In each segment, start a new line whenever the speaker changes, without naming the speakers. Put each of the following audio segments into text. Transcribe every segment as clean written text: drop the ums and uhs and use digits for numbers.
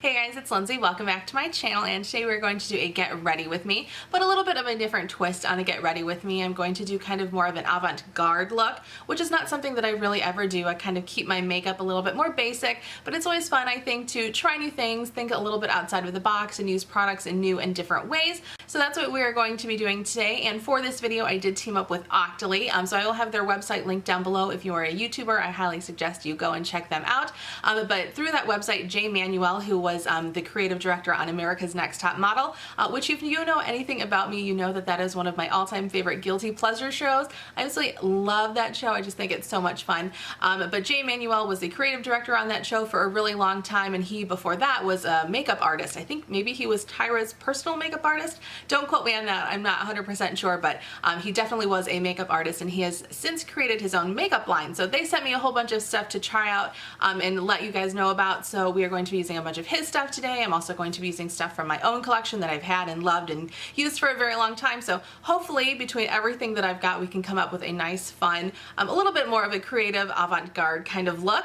Hey guys, it's Lindsay. Welcome back to my channel, and today we're going to do a get ready with me, but a little bit of a different twist on a get ready with me. I'm going to do kind of more of an avant garde look, which is not something that I really ever do. I kind of keep my makeup a little bit more basic, but it's always fun, I think, to try new things, think a little bit outside of the box, and use products in new and different ways. So that's what we're going to be doing today, and for this video I did team up with Octoly, so I will have their website linked down below. If you are a YouTuber, I highly suggest you go and check them out. But through that website, Jay Manuel, who was the creative director on America's Next Top Model, which if you know anything about me, you know that that is one of my all-time favorite guilty pleasure shows. I absolutely love that show. I just think it's so much fun. But Jay Manuel was the creative director on that show for a really long time, and he before that was a makeup artist. I think maybe he was Tyra's personal makeup artist. Don't quote me on that. I'm not 100% sure, but he definitely was a makeup artist, and he has since created his own makeup line. So they sent me a whole bunch of stuff to try out and let you guys know about. So we are going to be using a bunch of his stuff today. I'm also going to be using stuff from my own collection that I've had and loved and used for a very long time. So hopefully between everything that I've got, we can come up with a nice, fun, a little bit more of a creative avant-garde kind of look.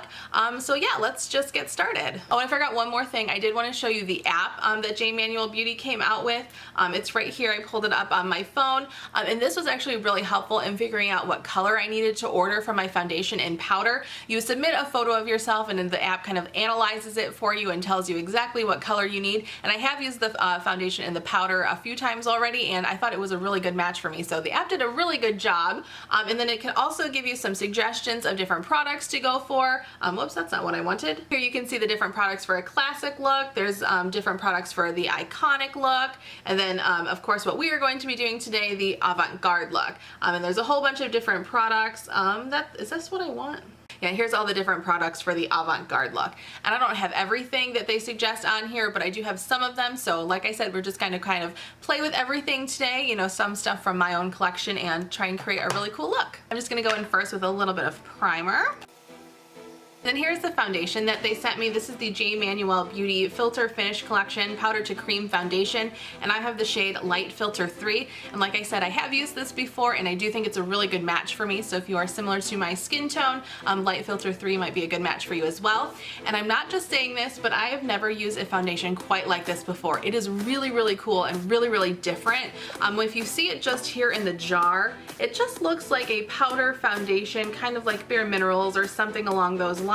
So yeah, let's just get started. Oh, and I forgot one more thing. I did want to show you the app that Jay Manuel Beauty came out with. It's right here. I pulled it up on my phone, and this was actually really helpful in figuring out what color I needed to order for my foundation and powder. You submit a photo of yourself, and then the app kind of analyzes it for you and tells you exactly what color you need. And I have used the foundation and the powder a few times already, and I thought it was a really good match for me. So the app did a really good job. And then it can also give you some suggestions of different products to go for. Whoops, that's not what I wanted. Here you can see the different products for a classic look. There's different products for the iconic look. And then, of course, what we are going to be doing today, the avant-garde look. And there's a whole bunch of different products. Is this what I want? Yeah, here's all the different products for the avant-garde look. And I don't have everything that they suggest on here, but I do have some of them. So like I said, we're just going to kind of play with everything today, you know, some stuff from my own collection and try and create a really cool look. I'm just going to go in first with a little bit of primer. Then here's the foundation that they sent me. This is the Jay Manuel Beauty Filter Finish Collection Powder to Cream Foundation, and I have the shade Light Filter 3. And like I said, I have used this before, and I do think it's a really good match for me. So if you are similar to my skin tone, Light Filter 3 might be a good match for you as well. And I'm not just saying this, but I have never used a foundation quite like this before. It is really, really cool and really, really different. If you see it just here in the jar, it just looks like a powder foundation, kind of like Bare Minerals or something along those lines,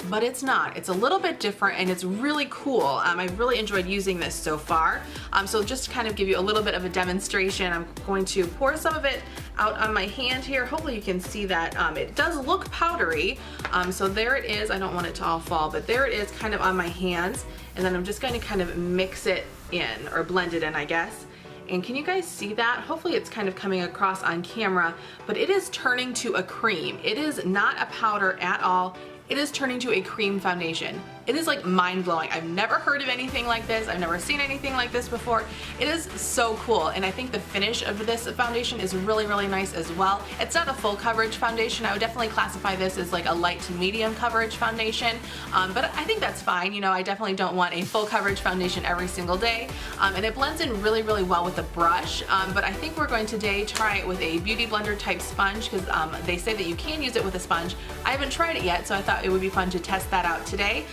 but it's not. It's a little bit different, and it's really cool. I've really enjoyed using this so far. So just to kind of give you a little bit of a demonstration, I'm going to pour some of it out on my hand here. Hopefully you can see that it does look powdery. So there it is. I don't want it to all fall, but there it is kind of on my hands. And then I'm just going to kind of mix it in, or blend it in, I guess. And can you guys see that? Hopefully it's kind of coming across on camera, but it is turning to a cream. It is not a powder at all. It is turning to a cream foundation. It is like mind-blowing. I've never heard of anything like this. I've never seen anything like this before. It is so cool, and I think the finish of this foundation is really, really nice as well. It's not a full coverage foundation. I would definitely classify this as like a light to medium coverage foundation, but I think that's fine. You know, I definitely don't want a full coverage foundation every single day, and it blends in really, really well with the brush, but I think we're going to today try it with a beauty blender type sponge, because they say that you can use it with a sponge. I haven't tried it yet, so I thought it would be fun to test that out today.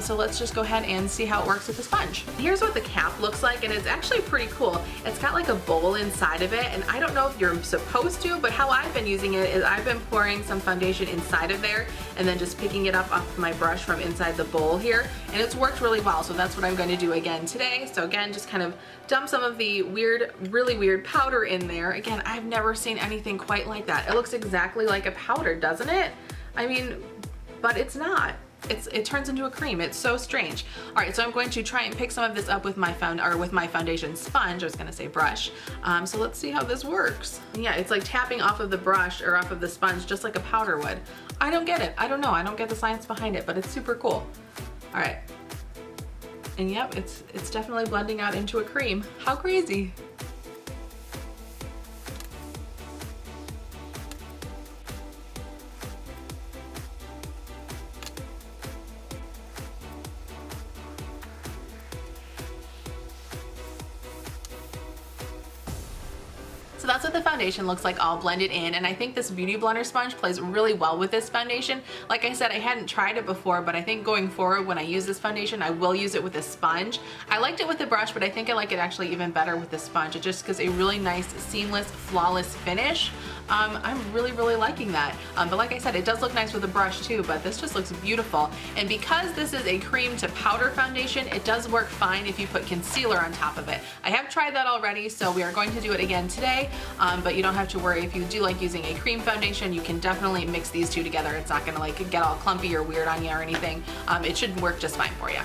So let's just go ahead and see how it works with the sponge. Here's what the cap looks like, and it's actually pretty cool. It's got like a bowl inside of it, and I don't know if you're supposed to, but how I've been using it is I've been pouring some foundation inside of there and then just picking it up off my brush from inside the bowl here, and it's worked really well. So that's what I'm going to do again today. So again, just kind of dump some of the weird, really weird powder in there. Again, I've never seen anything quite like that. It looks exactly like a powder, doesn't it? I mean, but it's not. It turns into a cream. It's so strange. All right, so I'm going to try and pick some of this up with my foundation sponge. I was gonna say brush. So let's see how this works. Yeah, it's like tapping off of the brush or off of the sponge just like a powder would. I don't get it. I don't know. I don't get the science behind it, but it's super cool. All right. And yep, it's definitely blending out into a cream. How crazy. So that's what the foundation looks like all blended in, and I think this Beauty Blender sponge plays really well with this foundation. Like I said, I hadn't tried it before, but I think going forward when I use this foundation, I will use it with a sponge. I liked it with the brush, but I think I like it actually even better with the sponge. It just gives a really nice, seamless, flawless finish. I'm really liking that. But like I said, it does look nice with the brush too, but this just looks beautiful. And because this is a cream to powder foundation, it does work fine if you put concealer on top of it. I have tried that already, so we are going to do it again today, but you don't have to worry. If you do like using a cream foundation, you can definitely mix these two together. It's not gonna like get all clumpy or weird on you or anything. It should work just fine for you.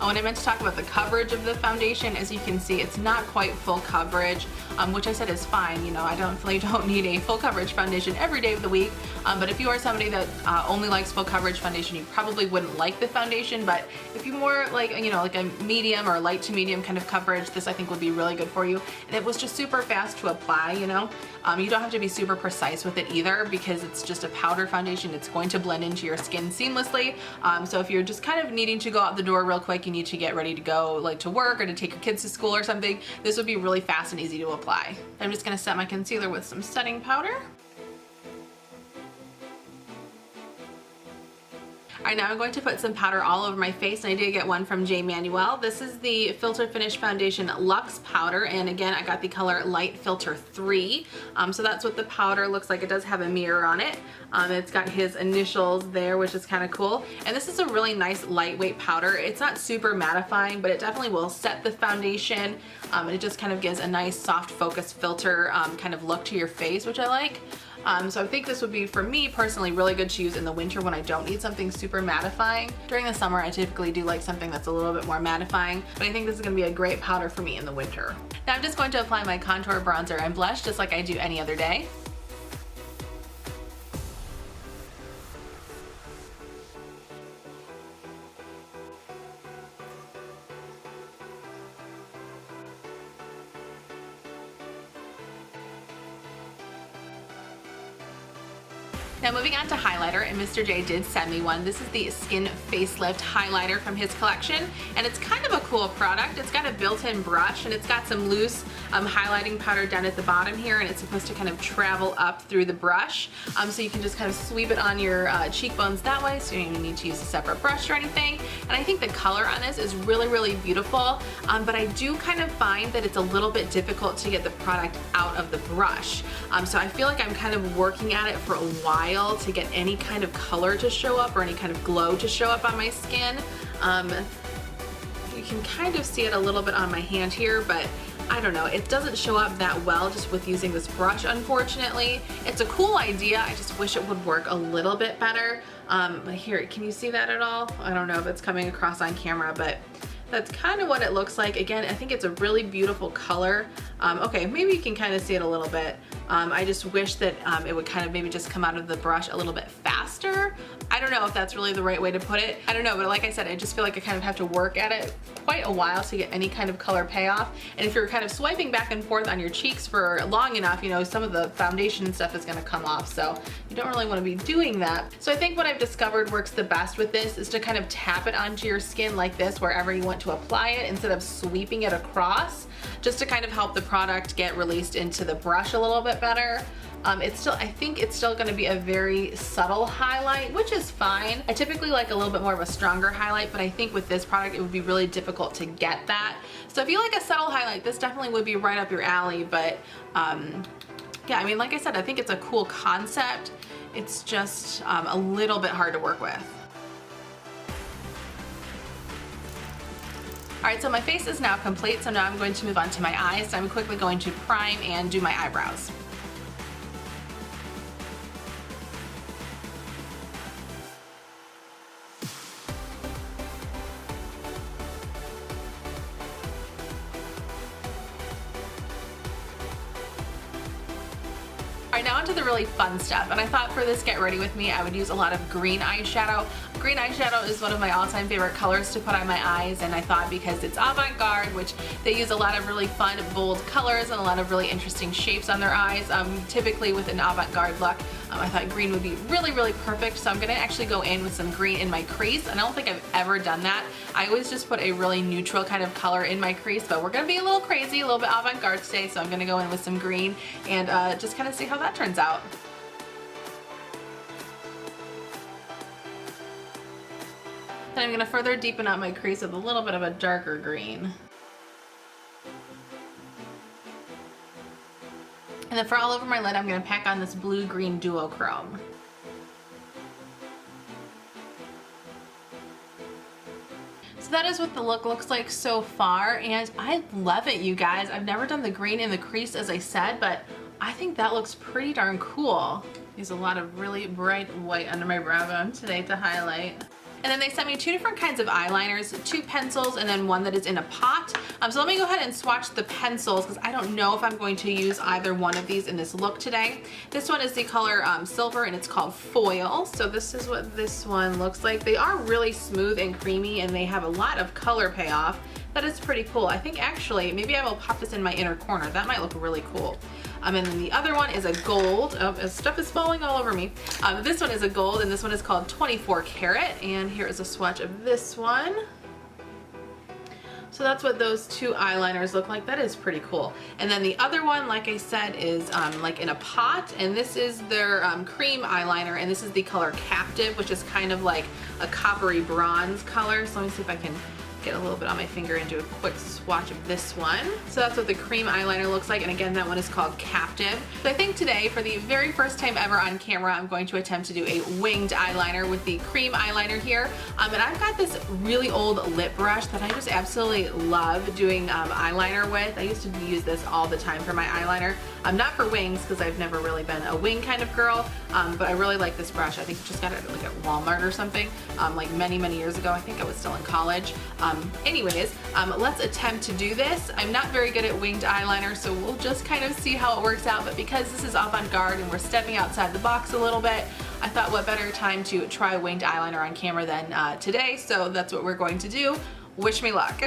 Oh, and I meant to talk about the coverage of the foundation. As you can see, it's not quite full coverage, which I said is fine. You know, I definitely don't need a full coverage foundation every day of the week, but if you are somebody that only likes full coverage foundation, you probably wouldn't like the foundation. But if you more like, you know, like a medium or light to medium kind of coverage, this I think would be really good for you. And it was just super fast to apply, you know. You don't have to be super precise with it either, because it's just a powder foundation. It's going to blend into your skin seamlessly. So if you're just kind of needing to go out the door real quick, you need to get ready to go like to work or to take your kids to school or something, this would be really fast and easy to apply. I'm just gonna set my concealer with some setting powder. Alright, now I'm going to put some powder all over my face, and I did get one from Jay Manuel. This is the Filter Finish Foundation Luxe powder, and again, I got the color Light Filter 3. So that's what the powder looks like. It does have a mirror on it. It's got his initials there, which is kind of cool. And this is a really nice lightweight powder. It's not super mattifying, but it definitely will set the foundation. It just kind of gives a nice soft focus filter kind of look to your face, which I like. So I think this would be, for me personally, really good to use in the winter when I don't need something super mattifying. During the summer, I typically do like something that's a little bit more mattifying, but I think this is going to be a great powder for me in the winter. Now I'm just going to apply my contour, bronzer, and blush just like I do any other day. Now moving on to highlighter, and Mr. J did send me one. This is the Skin Facelift Highlighter from his collection, and it's kind of a cool product. It's got a built-in brush, and it's got some loose highlighting powder down at the bottom here, and it's supposed to kind of travel up through the brush. So you can just kind of sweep it on your cheekbones that way, so you don't even need to use a separate brush or anything. And I think the color on this is really beautiful, but I do kind of find that it's a little bit difficult to get the product out of the brush. So I feel like I'm kind of working at it for a while to get any kind of color to show up or any kind of glow to show up on my skin. You can kind of see it a little bit on my hand here, but I don't know, it doesn't show up that well just with using this brush, unfortunately. It's a cool idea, I just wish it would work a little bit better. Here, can you see that at all? I don't know if it's coming across on camera, but that's kind of what it looks like. Again, I think it's a really beautiful color. Okay, maybe you can kind of see it a little bit. I just wish that it would kind of maybe just come out of the brush a little bit faster. I don't know if that's really the right way to put it. I don't know, but like I said, I just feel like I kind of have to work at it quite a while to get any kind of color payoff. And if you're kind of swiping back and forth on your cheeks for long enough, you know, some of the foundation and stuff is gonna come off. So you don't really wanna be doing that. So I think what I've discovered works the best with this is to kind of tap it onto your skin like this wherever you want to apply it instead of sweeping it across, just to kind of help the product get released into the brush a little bit better. I think it's still gonna be a very subtle highlight, which is fine. I typically like a little bit more of a stronger highlight, but I think with this product, it would be really difficult to get that. So if you like a subtle highlight, this definitely would be right up your alley, but yeah, I mean, like I said, I think it's a cool concept. It's just a little bit hard to work with. Alright, so my face is now complete, so now I'm going to move on to my eyes. So I'm quickly going to prime and do my eyebrows. Alright, now onto the really fun stuff, and I thought for this Get Ready With Me I would use a lot of green eyeshadow. Green eyeshadow is one of my all-time favorite colors to put on my eyes, and I thought because it's Avant Garde, which they use a lot of really fun, bold colors and a lot of really interesting shapes on their eyes. Typically with an Avant Garde look, I thought green would be really, really perfect, so I'm gonna actually go in with some green in my crease. And I don't think I've ever done that. I always just put a really neutral kind of color in my crease, but we're gonna be a little crazy, a little bit avant-garde today, so I'm gonna go in with some green and just kind of see how that turns out. Then I'm gonna further deepen out my crease with a little bit of a darker green. And then for all over my lid, I'm gonna pack on this blue-green duochrome. So that is what the look looks like so far, and I love it, you guys. I've never done the green in the crease, as I said, but I think that looks pretty darn cool. Use a lot of really bright white under my brow bone today to highlight. And then they sent me 2 different kinds of eyeliners, 2 pencils and then one that is in a pot. So let me go ahead and swatch the pencils because I don't know if I'm going to use either one of these in this look today. This one is the color Silver and it's called Foil. So this is what this one looks like. They are really smooth and creamy and they have a lot of color payoff. That is pretty cool. I think actually, maybe I will pop this in my inner corner. That might look really cool. And then the other one is a gold. Oh, stuff is falling all over me. This one is a gold and this one is called 24 karat. And here is a swatch of this one. So that's what those 2 eyeliners look like. That is pretty cool. And then the other one, like I said, is like in a pot. And this is their cream eyeliner. And this is the color Captive, which is kind of like a coppery bronze color. So let me see if I can get a little bit on my finger and do a quick swatch of this one. So that's what the cream eyeliner looks like, and again, that one is called Captive. So I think today, for the very first time ever on camera, I'm going to attempt to do a winged eyeliner with the cream eyeliner here. And I've got this really old lip brush that I just absolutely love doing eyeliner with. I used to use this all the time for my eyeliner. Not for wings, because I've never really been a wing kind of girl, but I really like this brush. I think I just got it like at Walmart or something, like many, many years ago. I think I was still in college. Anyways, let's attempt to do this. I'm not very good at winged eyeliner, so we'll just kind of see how it works out, but because this is avant-garde and we're stepping outside the box a little bit, I thought what better time to try winged eyeliner on camera than today, so that's what we're going to do. Wish me luck.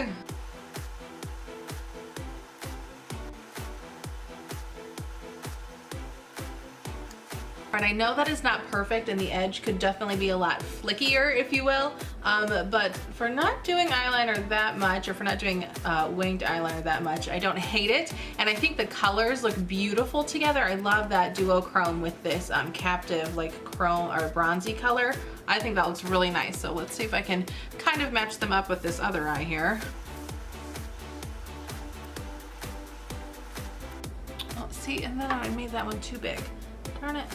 And I know that is not perfect and the edge could definitely be a lot flickier, if you will, but for not doing eyeliner that much, or for not doing winged eyeliner that much, I don't hate it. And I think the colors look beautiful together. I love that duochrome with this Captive like chrome or bronzy color. I think that looks really nice. So let's see if I can kind of match them up with this other eye here. Oh, see, and then I made that one too big. Darn it.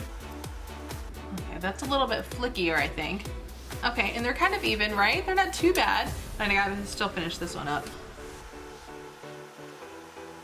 Okay, that's a little bit flickier, I think. Okay, and they're kind of even, right? They're not too bad. And I gotta still finish this one up.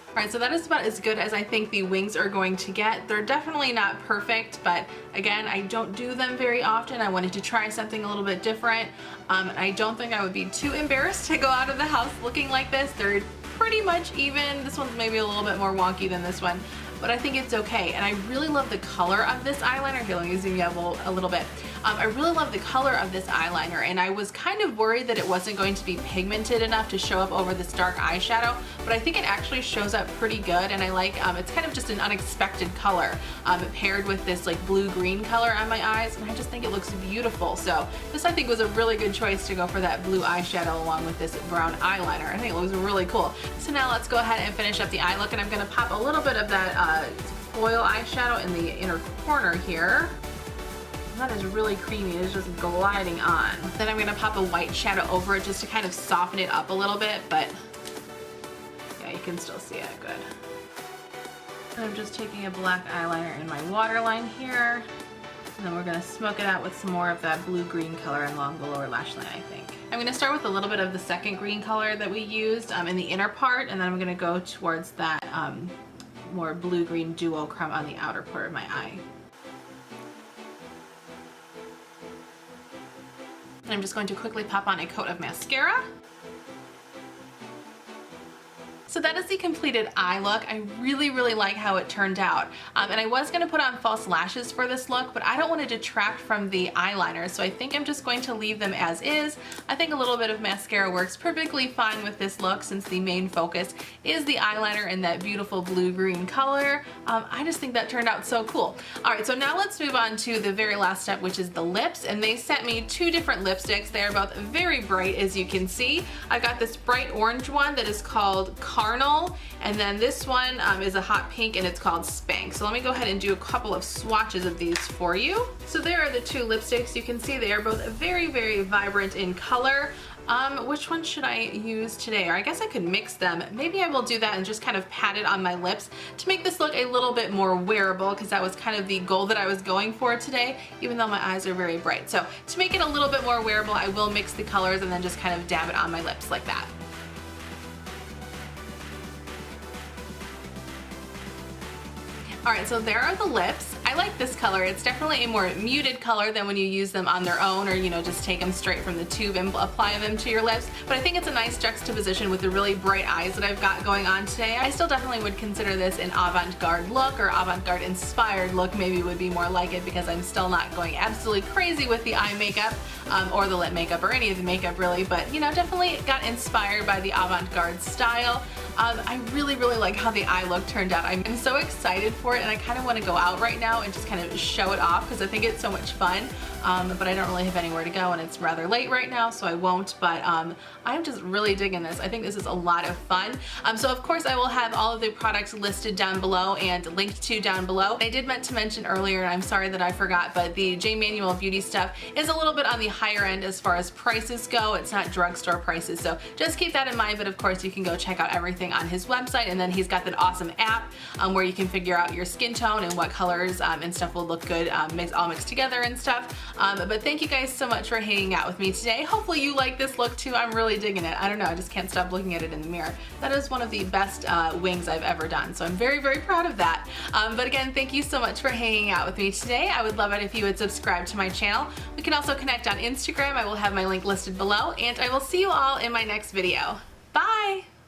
All right, so that is about as good as I think the wings are going to get. They're definitely not perfect, but again, I don't do them very often. I wanted to try something a little bit different. I don't think I would be too embarrassed to go out of the house looking like this. They're pretty much even. This one's maybe a little bit more wonky than this one, but I think it's okay. And I really love the color of this eyeliner. Here, let me zoom you up a little bit. I really love the color of this eyeliner, and I was kind of worried that it wasn't going to be pigmented enough to show up over this dark eyeshadow, but I think it actually shows up pretty good, and I like, it's kind of just an unexpected color paired with this like blue-green color on my eyes, and I just think it looks beautiful. So this, I think, was a really good choice to go for that blue eyeshadow along with this brown eyeliner. I think it looks really cool. So now let's go ahead and finish up the eye look, and I'm gonna pop a little bit of that foil eyeshadow in the inner corner here. That is really creamy. It is just gliding on. Then I'm gonna pop a white shadow over it just to kind of soften it up a little bit, but yeah, you can still see it good. And I'm just taking a black eyeliner in my waterline here, and then we're gonna smoke it out with some more of that blue-green color along the lower lash line, I think. I'm gonna start with a little bit of the second green color that we used in the inner part, and then I'm gonna go towards that more blue-green duochrome on the outer part of my eye. And I'm just going to quickly pop on a coat of mascara. So that is the completed eye look. I really, really like how it turned out. And I was gonna put on false lashes for this look, but I don't want to detract from the eyeliner, so I think I'm just going to leave them as is. I think a little bit of mascara works perfectly fine with this look since the main focus is the eyeliner in that beautiful blue-green color. I just think that turned out so cool. All right, so now let's move on to the very last step, which is the lips, and they sent me two different lipsticks. They are both very bright, as you can see. I've got this bright orange one that is called Carnal, and then this one is a hot pink and it's called Spank. So let me go ahead and do a couple of swatches of these for you. So there are the two lipsticks. You can see they are both very, very vibrant in color. Which one should I use today? Or I guess I could mix them. Maybe I will do that and just kind of pat it on my lips to make this look a little bit more wearable, because that was kind of the goal that I was going for today, even though my eyes are very bright. So to make it a little bit more wearable, I will mix the colors and then just kind of dab it on my lips like that. Alright, so there are the lips. I like this color. It's definitely a more muted color than when you use them on their own, or just take them straight from the tube and apply them to your lips. But I think it's a nice juxtaposition with the really bright eyes that I've got going on today. I still definitely would consider this an Avant Garde look, or Avant Garde inspired look maybe would be more like it, because I'm still not going absolutely crazy with the eye makeup or the lip makeup or any of the makeup really, but definitely got inspired by the Avant Garde style. I really, really like how the eye look turned out. I'm so excited for it, and I kind of want to go out right now and just kind of show it off because I think it's so much fun. But I don't really have anywhere to go, and it's rather late right now, so I won't. But I'm just really digging this. I think this is a lot of fun. So of course I will have all of the products listed down below and linked to down below. I did meant to mention earlier, and I'm sorry that I forgot, but the Jay Manuel Beauty stuff is a little bit on the higher end as far as prices go. It's not drugstore prices, so just keep that in mind. But of course you can go check out everything on his website, and then he's got that awesome app where you can figure out your skin tone and what colors and stuff will look good all mixed together and stuff. But thank you guys so much for hanging out with me today. Hopefully you like this look too. I'm really digging it. I don't know, I just can't stop looking at it in the mirror. That is one of the best wings I've ever done, so I'm very, very proud of that. But again, thank you so much for hanging out with me today. I would love it if you would subscribe to my channel. We can also connect on Instagram. I will have my link listed below, and I will see you all in my next video. Bye!